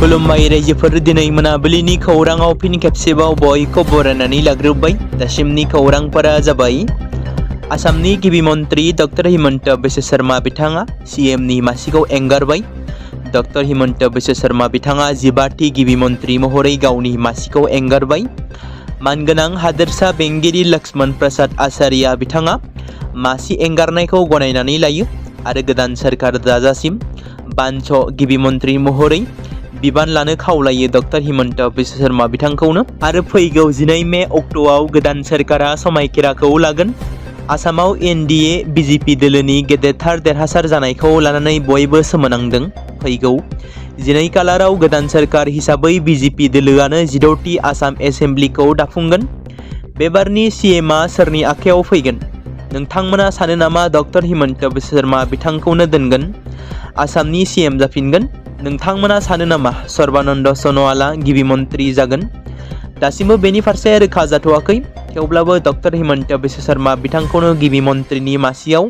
खुलुमबाय रायजोफोर, दिनै मोनाबिलिनि खौराङाव फिन खेबसेबाव बयखौ बरायनानै लाग्रोबाय। दासिमनि खौरांफोरा जाबाय आसामनि गिबि मन्त्रि डक्टर हिमन्त बिश्व शर्मा बिथाङा CMनि मासिखौ एंगारबाय। डक्टर हिमन्त बिश्व शर्मा बिथाङा 15थि गिबि मन्त्रि महरै गावनि मासिखौ एंगारबाय। मानगोनां हादोरसा बेंगिरि लक्ष्मण प्रसाद आचार्यआ बिथाङा मासि एंगारनायखौ गनायनानै लायो आरो गोदान सोरखार दाजासिम बान्स गिबि मन्त्रि महरै बिबान लानो खावलायो डक्टर हिमन्त बिश्व शर्मा बिथांखौनो। आरो फैगौ 12 मे अक्ट'आव गोदान सोरखारा समायखिराखौ लागोन। आसामाव NDA BJP दोलोनि गेदेरथार देरहासार जानायखौ लानानै बयबो सोमोनांदों। फैगौ 12 खालाराव गोदान सोरखार हिसाबै BJP दोलोआनो 16थि आसाम एसेम्ब्लिखौ दाफुंगोन। बेबारनि CMआ सोरनि आखायाव फैगोन? नोंथांमोना सानो नामा डक्टर हिमन्त बिश्व शर्मा बिथांखौनो दोनगोन, आसामनि CM जाफिनगोन? नोंथांमोना सानो नामा सर्बानन्द सन'वालआ गिबि मन्त्रि जागोन? दासिमबो बेनि फारसे रोखा जाथ'वाखै। थेवब्लाबो डक्टर हिमन्त बिश्व शर्मा बिथांखौनो गिबि मन्त्रिनि मासियाव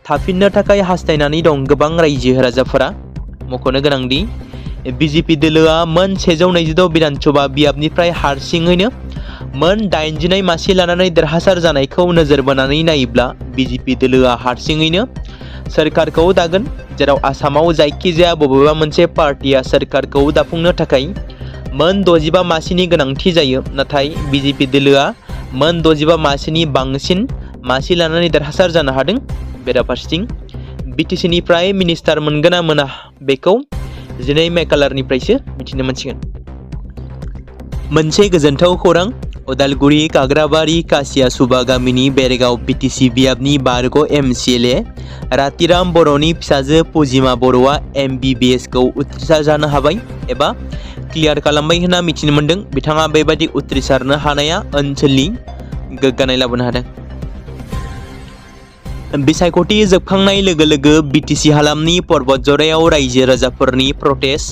थाफिननो थाखाय हास्थायनानै दं गोबां रायजो राजाफोरा। मख'नो गोनांदि BJP दोलोआ मोन 122 बिधानसभा बियाबनिफ्राय हारसिङैनो मोन 89 मासि लानानै देरहासार जानायखौ नोजोर बोनानै नायोब्ला BJP दोलोआ हारसिङैनो सोरखारखौ दागोन, जेराव आसामाव जायखिजाया बबेबा मोनसे पार्टिया सोरखारखौ दाफुंनो थाखाय मोन 65 मासिनि गोनांथि जायो। नाथाय BJP दोलोआ मोन 65 मासिनि बांसिन मासि लानानै देरहासार जानो हादों। बेराफारसेथिं BTCनिफ्राय मिनिस्टार मोनगोन ना मोना बेखौ 12 मे खालारनिफ्रायसो मिथिनो मोनसिगोन। मोनसे गोजोनथाव खौरां। उदालगुरि काग्राबारि कासियासुबा गामिनि बेरगाव BTC बियाबनि बारग' MCLA रातिराम बर'नि फिसाजो पुजिमा बर'आ MBBS खौ उथ्रिसार जानो हाबाय एबा क्लियार खालामबाय होनना मिथिनो मोन्दों। बिथाङा बेबायदि उथ्रिसारनो हानाया ओनसोलनि गोग्गानाय लाबोनो हादों। बिसायख'थि जोबखांनाय लोगो लोगो BTC हालामनि पर्बतजरायाव रायजो राजाफोरनि प्रटेस्ट।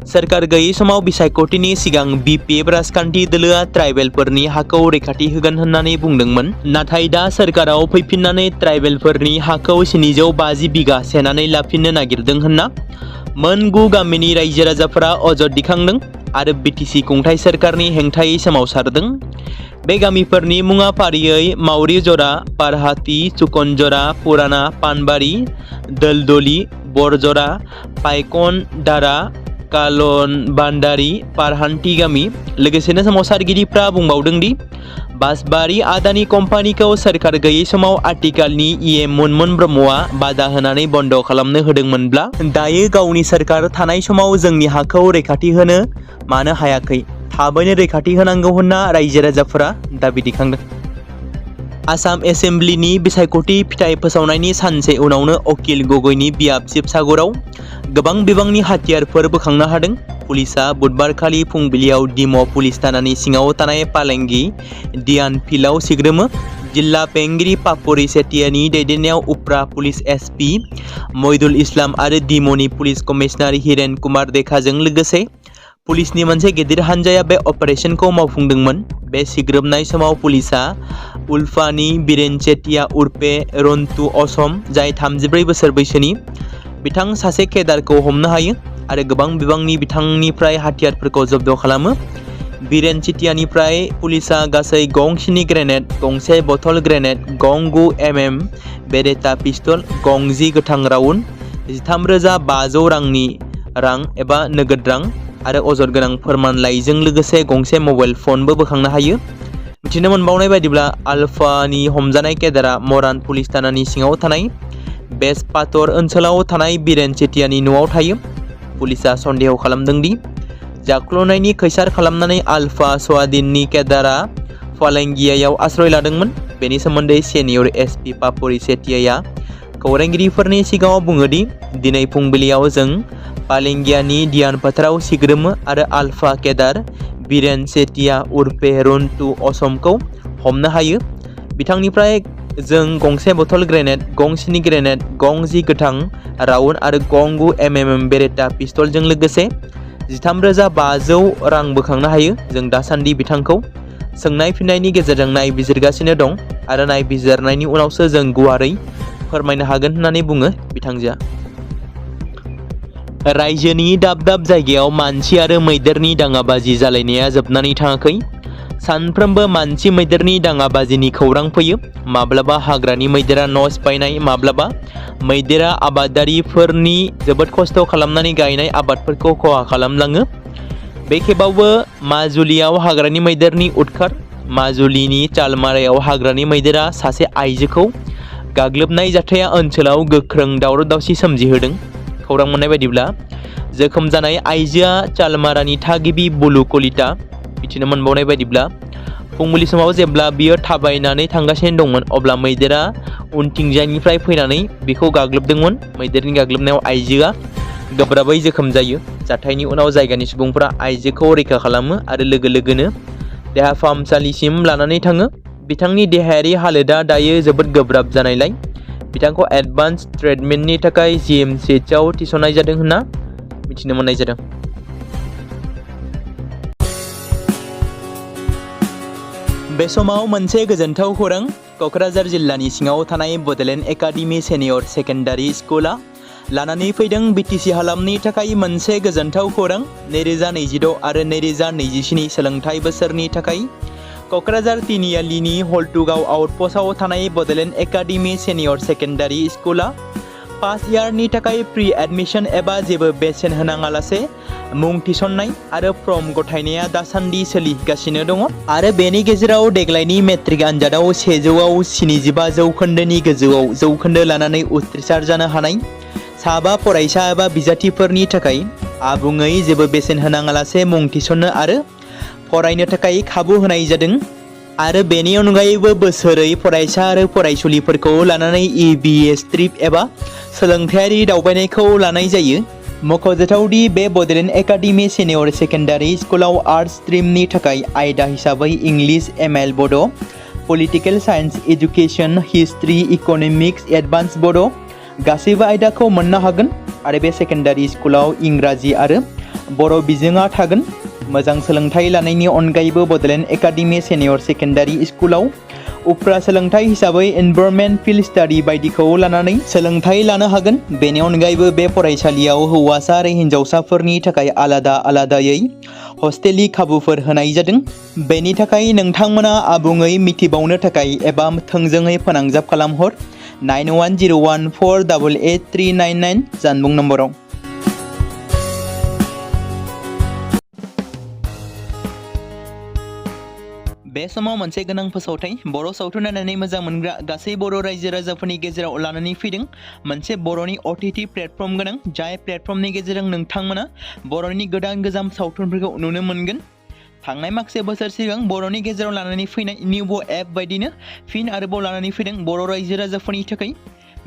सोरखार गैयै समाव बिसायख'थिनि सिगां BPF राजखान्थि दोलोआ ट्राइबेलफोरनि हाखौ रैखाथि होगोन होननानै बुंदोंमोन। नाथाय दा सोरखाराव फैफिननानै ट्राइबेलफोरनि हाखौ 750 बिगा सेनानै लाफिननो नागिरदों होनना मोन 9 गामिनि रायजो राजाफोरा अजद दिखांदों आरो BTC खुंथाय सोरखारनि हेंथायै सोमावसारदों। बे गामिफोरनि मुङा फारियै मावरिजरा, पारहाति, चुकनजरा, पुराना, पानबारि, दलदली, बरजरा, पाइकन, दारा, कालनबान्दारि, पारहान्थि गामि। लोगोसेनो सोमावसारगिरिफ्रा बुंबावदों दि बासबारि आदानि कम्पानिखौ सोरखार गैयै समाव आथिखालनि EM मनमोहन ब्रह्मआ बादा होनानै बन्द खालामनो होदोंमोनब्ला दायो गावनि सोरखार थानाय समाव जोंनि हाखौ रैखाथि होनो मानो हायाखै? थाबैनो रैखाथि होनांगौ होनना रायजो राजाफोरा दाबि दिखांदों। आसाम एसेम्ब्लिनि बिसायख'थि फिथाइ फोसावनायनि सानसे उनावनो अकिल गगैनि बियाब शिबसागराव गोबां बिबांनि हाथियारफोर बोखांनो हादों। पुलिसआ बुधबारखालि फुंबिलियाव डिम' पुलिस थानानि सिङाव थानाय पालेंगि डियान फिल्डआव सिग्रोमो। जिल्ला बेंगिरि पापरि सेटियानि दैदेननायाव उफ्रा पुलिस SP मइदुल इस्लाम आरो डिम'नि पुलिस कमिशनार हिरेन कुमार देखाजों लोगोसे पुलिसनि मोनसे गिदिर हानजाया बे अपारेशनखौ मावफुंदोंमोन। बे सिग्रोमनाय समाव पुलिसआ उल्फानि बिरेन चेटिया उर्फे रन्टु असम, जाय 34 बोसोर बैसोनि, बिथां सासे केदारखौ हमनो हायो आरो गोबां बिबांनि बिथांनिफ्राय हाथियारफोरखौ जब्द खालामो। बिरेन चेटियानिफ्राय पुलिसआ गासै गं 7 ग्रेनेड, गंसे बथल ग्रेनेड, गं 9 mm बेरेटा पिस्तल, गं 10 गोथां राउन्ड, 13,500 रांनि रां एबा नोगोद रां आरो अजद गोनां फोरमानलाइजों लोगोसे गंसे मबाइल फनबो बोखांनो हायो। मिथिनो मोनबावनाय बायदिब्ला आल्फानि हमजानाय केदारा मरान पुलिस थानानि सिङाव थानाय बेस पातर ओनसोलाव थानाय बिरेन चेटियानि न'आव थायो। पुलिसआ सन्देह खालामदों दि जाख्ल'नायनि खैसार खालामनानै आल्फा स्वादिननि केदारा फालेंगियायाव आश्रय लादोंमोन। बेनि सोमोन्दै सेनियर SP पापरि सेटियाया खौरांगिरिफोरनि सिगाङाव बुङो दि दिनै फुंबिलियाव जों पालेंगियानि डियान फोथाराव सिग्रोमो आरो आल्फा केदार बिरेन चेटिया उर्फे रन्टु असमखौ हमनो हायो। बिथांनिफ्राय जों गंसे बथल ग्रेनेड, गं 7 ग्रेनेड, गं 10 गोथां राउन्ड आरो गं 9 mm बेरेटा पिस्तलजों लोगोसे 13,500 रां बोखांनो हायो। जों दासान्दि बिथांखौ सोंनाय फिननायनि गेजेरजों नायबिजिरगासिनो दं आरो नायबिजिरनायनि उनावसो जों गुवारै फोरमायनो हागोन होननानै बुङो बिथांजोआ। रायजोनि दाब दाब जायगायाव मानसि आरो मैदेरनि दाङाबाजि जालायनाया जोबनानै थाङाखै। सानफ्रोमबो मानसि मैदेरनि दाङाबाजिनि खौरां फैयो। माब्लाबा हाग्रानि मैदेरा न' सिफायनाय, माब्लाबा मैदेरा आबादारिफोरनि जोबोद खस्थ' खालामनानै गायनाय आबादफोरखौ खहा खालामलाङो। बे खेबावबो माजुलियाव हाग्रानि मैदेरनि उदखार। माजुलिनि चालमारायाव हाग्रानि मैदेरा सासे आइजोखौ गाग्लोबनाय जाथाया ओनसोलाव गोख्रों दावराव दावसि सोमजिहोदों। खौरां मोननाय बायदिब्ला जोखोम जानाय आइजोआ चालमारानि थागिबि बुलु कलिता। मिथिनो मोनबावनाय बायदिब्ला फुंबिलि समाव जेब्ला बियो थाबायनानै थांगासिनो दंमोन अब्ला मैदेरा उनथिंजायनिफ्राय फैनानै बिखौ गाग्लोबदोंमोन। मैदेरनि गाग्लोबनायाव आइजोआ गोब्राबै जोखोम जायो। जाथायनि उनाव जायगानि सुबुंफोरा आइजोखौ रैखा खालामो आरो लोगो लोगोनो देहा फाहामसालिसिम लानानै थाङो। बिथांनि देहायारि हालोदा दायो जोबोद गोब्राब जानायलाय बिथांखौ एडभान्स ट्रिटमेन्टनि थाखाय GMCHआव थिसननाय जादों होनना मिथिनो मोननाय जादों। बे समाव मोनसे गोजोनथाव खौरां। क'क्राझार जिल्लानि सिङाव थानाय बड'लेण्ड एकाडेमि सेनियर सेकेन्डारि स्कुला लानानै फैदों BTC हालामनि थाखाय मोनसे गोजोनथाव खौरां। 2026 आरो 2027 सोलोंथाइ बोसोरनि थाखाय क'क्राझार तिनिआलिनि हल्टुगाव आउटपस्टआव थानाय बड'लेण्ड एकाडेमि सेनियर सेकेन्डारि स्कुला फार्स्ट इयारनि थाखाय प्रि एडमिशन एबा जेबो बेसेन होनाङालासे मुं थिसननाय आरो फर्म गथायनाया दासान्दि सोलिगासिनो दङ। आरो बेनि गेजेराव देग्लायनि मेट्रिक आनजादाव 100आव 75 जौखोन्दोनि गोजौआव जौखोन्दो लानानै उथ्रिसार जानो हानाय साबा फरायसा एबा बिजाथिफोरनि थाखाय आबुङै जेबो बेसेन होनाङालासे मुं थिसननो आरो फरायनो थाखाय खाबु होनाय जादों। आरो बेनि अनगायैबो बोसोरै फरायसा आरो फरायसुलिफोरखौ लानानै EBS ट्रिप एबा सोलोंथायारि दावबायनायखौ लानाय जायो। मख'जाथावदि बे बड'लेण्ड एकाडेमि सेनियर सेकेन्डारि स्कुलाव आर्ट्स स्ट्रिमनि थाखाय आयदा हिसाबै इंलिश, ML बड', political science, education, history, economics, advance बड' गासैबो आयदाखौ मोननो हागोन। आरो बे सेकेन्डारि स्कुलाव इंराजि आरो बर' बिजोङा थागोन। मोजां सोलोंथाइ लानायनि अनगायैबो बड'लेण्ड एकाडेमि सेनियर सेकेन्डारि स्कुलाव उफ्रा सोलोंथाइ हिसाबै एनभायरनमेन्ट, फिल्ड स्टाडि बायदिखौ लानानै सोलोंथाइ लानो हागोन। बेनि अनगायैबो बे फरायसालियाव हौवासा आरो हिन्जावसाफोरनि थाखाय आलादा आलादायै हस्टेलनि खाबुफोर होनाय जादों। बेनि थाखाय नोंथांमोना आबुङै मिथिबावनो थाखाय एबा थोंजोङै फोनांजाब खालामहर 9101488399 जानबुं नम्बराव। बे समाव मोनसे गोनां फोसावथाय बर' सावथुन नायनानै मोजां मोनग्रा गासै बर' रायजो राजाफोरनि गेजेराव लानानै फैदों मोनसे बर'नि OTT प्लेटफर्म गोनां, जाय प्लेटफर्मनि गेजेरजों नोंथांमोना बर'नि गोदान गोजाम सावथुनफोरखौ नुनो मोनगोन। थांनाय माखासे बोसोर सिगां बर'नि गेजेराव लानानै फैनाय निउबो एप बायदिनो फिन आरोबाव लानानै फैदों बर' रायजो राजाफोरनि थाखाय।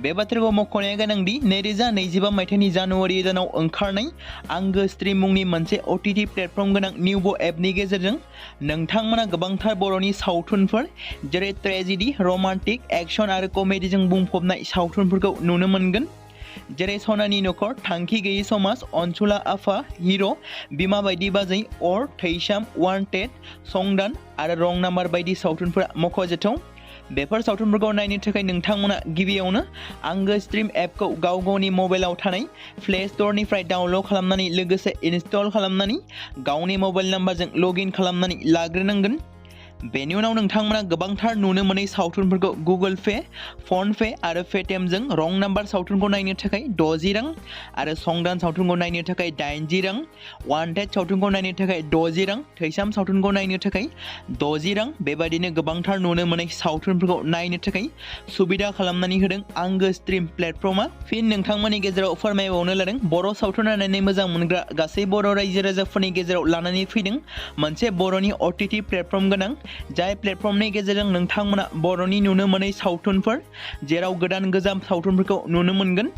बे बाथ्राखौ मख'नाया गोनांदि 2025 मायथाइनि जानुवारि दानाव ओंखारनाय आंगो स्ट्रिम मुंनि मोनसे OTT प्लेटफर्म गोनां निउबो एपनि गेजेरजों नोंथांमोना गोबांथार बर'नि सावथुनफोर जेरै ट्रेजेडि, रमान्टिक, एक्शन आरो कमेडिजों बुंफबनाय सावथुनफोरखौ नुनो मोनगोन। जेरै सनानि नखर, थांखि गैयै समाज, अनसुला आफा, हिर', बिमा बायदि बाजै, अर, थैसाम, वान्टेड, संदान आरो रं नाम्बार बायदि सावथुनफोरा मख'जाथाव। बेफोर सावथुनफोरखौ नायनो थाखाय नोंथांमोना गिबियावनो आंगो स्ट्रिम एपखौ गाव गावनि मबाइलाव थानाय प्ले स्ट'रनिफ्राय डाउनल'ड खालामनानै लोगोसे इनस्टल खालामनानै गावनि मबाइल नाम्बारजों लगइन खालामनानै लाग्रोनांगोन। बेनि उनाव नोंथांमोना गोबांथार नुनो मोनै सावथुनफोरखौ गुगोल पे, फन पे आरो पेटिएमजों रं नाम्बार सावथुनखौ नायनो थाखाय 60 रां आरो संदान सावथुनखौ नायनो थाखाय 80 रां, वान्टेड सावथुनखौ नायनो थाखाय 60 रां, थैसाम सावथुनखौ नायनो थाखाय 60 रां बेबायदिनो गोबांथार नुनो मोनै सावथुनफोरखौ नायनो थाखाय सुबिदा खालामनानै होदों आंगो स्ट्रिम प्लेटफर्मा। फिन नोंथांमोननि गेजेराव फोरमायबावनो लादों बर' सावथुन नायनानै मोजां मोनग्रा गासै बर' रायजो राजाफोरनि गेजेराव लानानै फैदों मोनसे बर'नि OTT प्लेटफर्म गोनां, जाय प्लेटफर्मनि गेजेरजों नोंथांमोना बर'नि नुनो मोनै सावथुनफोर जेराव गोदान गोजाम सावथुनफोरखौ नुनो मोनगोन।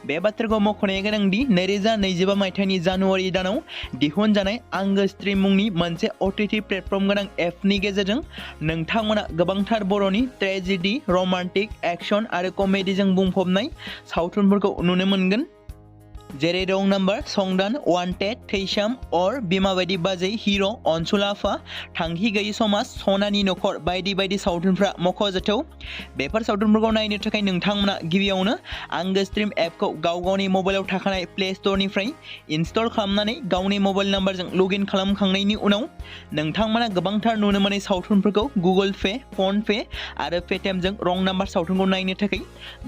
बे बाथ्राखौ मख'नाया गोनांदि 2025 मायथाइनि जानुवारि दानाव दिहुनजानाय आंगो स्ट्रिम मुंनि मोनसे OTT प्लेटफर्म गोनां एपनि गेजेरजों नोंथांमोना गोबांथार बर'नि ट्रेजेडि, रमान्टिक, एक्शन आरो कमेडिजों बुंफबनाय सावथुनफोरखौ नुनो मोनगोन। जेरै रं नाम्बार, संदान, वान्टेड, थैसाम, अर, बिमा बायदि बाजै, हिर', अनसुलाफा, थांखि गैयि समाज, सनानि नखर बायदि बायदि सावथुनफ्रा मख'जाथाव। बेफोर सावथुनफोरखौ नायनो थाखाय नोंथांमोना गिबियावनो आंगो स्ट्रिम एपखौ गावनि मबाइलाव थाखानाय प्ले स्ट'रनिफ्राय इनस्टल खालामनानै गावनि मबाइल नाम्बारजों लगइन खालामखांनायनि उनाव नोंथांमोना गोबांथार नुनो मोनै सावथुनफोरखौ गुगोल पे, फन पे आरो पेटिएमजों रं नाम्बार सावथुनखौ नायनो थाखाय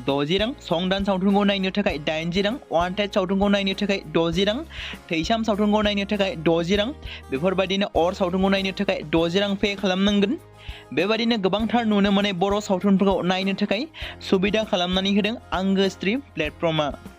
60 रां, संदान सावथुनखौ नायनो थाखाय 80 रां, वान्टेड सावथुनखौ नायनो थाखाय 60 रां, थैसाम सावथुनखौ नायनो थाखाय 60 रां, बेफोरबायदिनो अर सावथुनखौ नायनो थाखाय 60 रां पे खालामनांगोन। बेबायदिनो गोबांथार नुनो मोनै बर' सावथुनफोरखौ नायनो थाखाय सुबिदा खालामनानै होदों आंगो स्ट्रिम प्लेटफर्मआ।